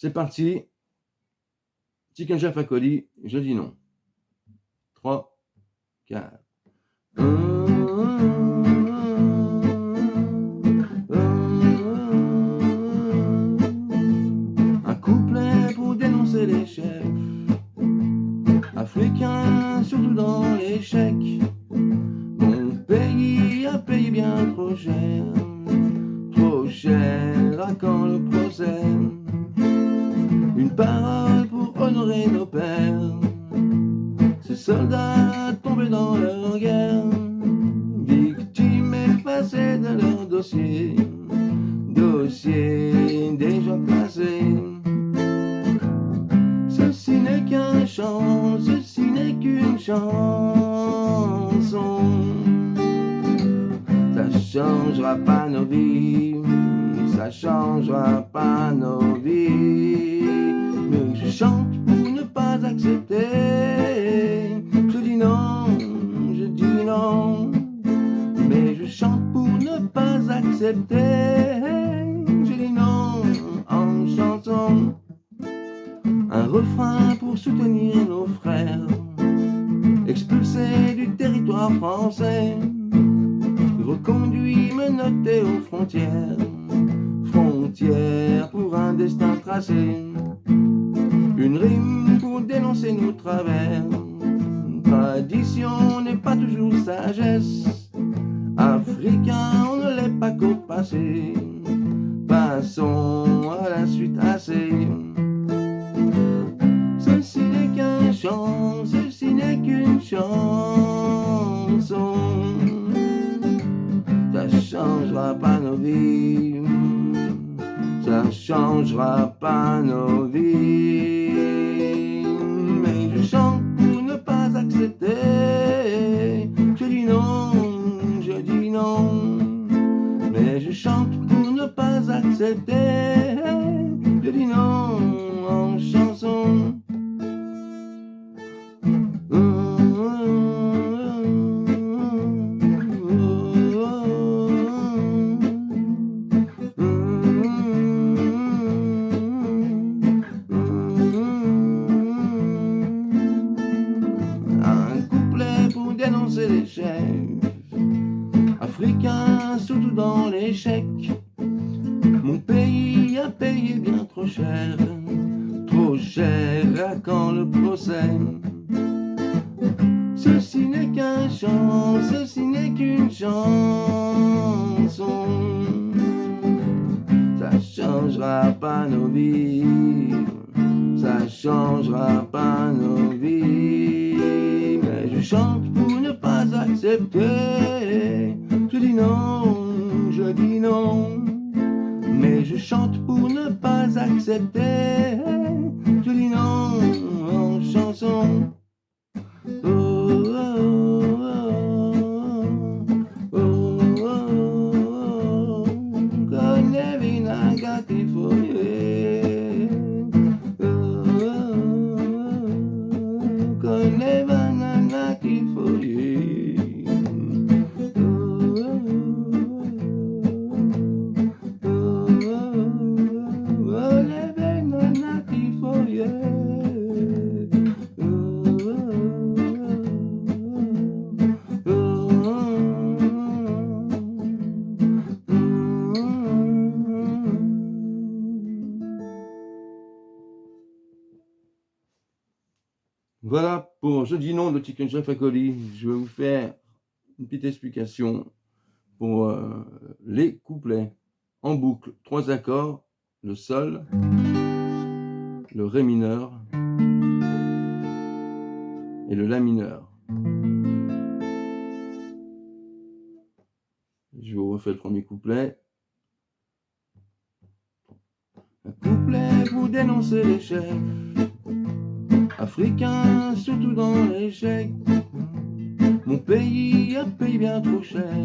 C'est parti. Chicken Chef à colis, je dis non. 3, 4. Un couplet pour dénoncer les chefs africains, surtout dans l'échec. Mon pays a payé bien trop cher à quand le procès. Une parole pour honorer nos pères, ces soldats tombés dans leur guerre, victimes effacées de leur dossier déjà classé. Ceci n'est qu'un chant, ceci n'est qu'une chanson. Ça changera pas nos vies, ça changera pas nos vies. Mais je chante pour ne pas accepter. Je dis non, mais je chante pour ne pas accepter. Je dis non en chanson. Un refrain pour soutenir nos frères expulsés du territoire français, reconduits, menottés aux frontières pour un destin tracé. Une rime pour dénoncer nos travers. Tradition n'est pas toujours sagesse. Africain, on ne l'est pas qu'au passé. Passons à la suite assez. Ceci n'est qu'un chant, ceci n'est qu'une chanson. Ça changera pas nos vies, ça changera pas nos vies. Mais je chante pour ne pas accepter. Je dis non, mais je chante pour ne pas accepter. Je dis non en chanson. Un couplet pour dénoncer les chefs africains, surtout dans l'échec. Mon pays a payé bien trop cher à quand le procès. Ceci n'est qu'un chant, ceci n'est qu'une chanson. Ça changera pas nos vies, ça changera pas nos vies. Mais je chante pour ne pas accepter. Je dis non, mais je chante pour ne pas accepter. Je dis non en chanson. Oh, oh, oh, oh, oh, oh. Konevi nagati foye. Oh, oh, oh. Koneva nagati foye. Voilà pour Je dis non de Chicken Chef à colis. Je vais vous faire une petite explication pour les couplets en boucle. 3 accords, le sol, le ré mineur et le la mineur. Je vous refais le premier couplet. Un couplet pour dénoncer les chefs africains, surtout dans l'échec. Mon pays a payé bien trop cher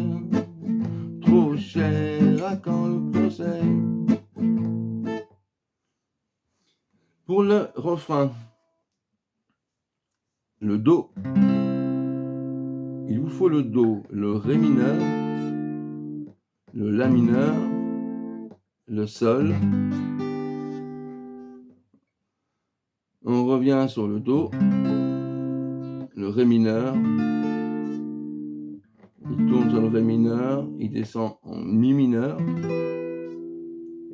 à quand le procès. Pour le refrain, le do, il vous faut le do, le ré mineur, le la mineur, le sol, On revient sur le Do, le Ré mineur. Il tourne sur le Ré mineur, il descend en Mi mineur.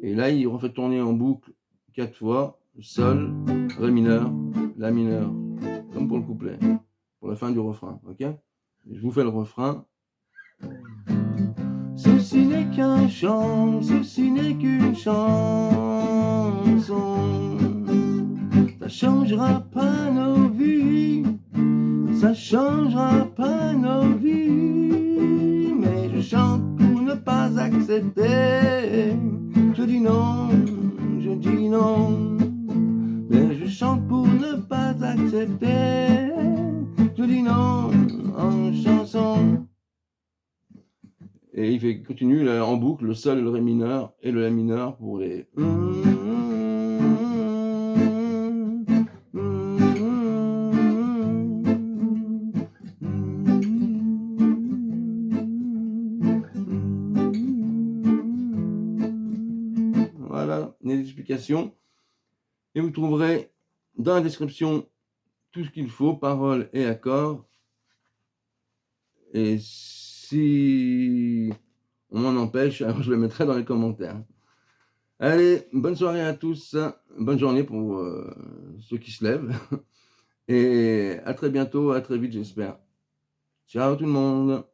Et là, il refait tourner en boucle 4 fois, Sol, Ré mineur, La mineur, comme pour le couplet, pour la fin du refrain, ok? Je vous fais le refrain. Ceci n'est qu'un chant, ceci n'est qu'une chanson. Ça changera pas nos vies, ça changera pas nos vies. Mais je chante pour ne pas accepter. Je dis non, je dis non. Mais je chante pour ne pas accepter. Je dis non en chanson. Et il continue là, en boucle le Sol, le Ré mineur et le La mineur pour les. Voilà les explications. Et vous trouverez dans la description tout ce qu'il faut, paroles et accords. Et si on m'en empêche, alors je le mettrai dans les commentaires. Allez, bonne soirée à tous, bonne journée pour ceux qui se lèvent. Et à très bientôt, à très vite j'espère. Ciao tout le monde.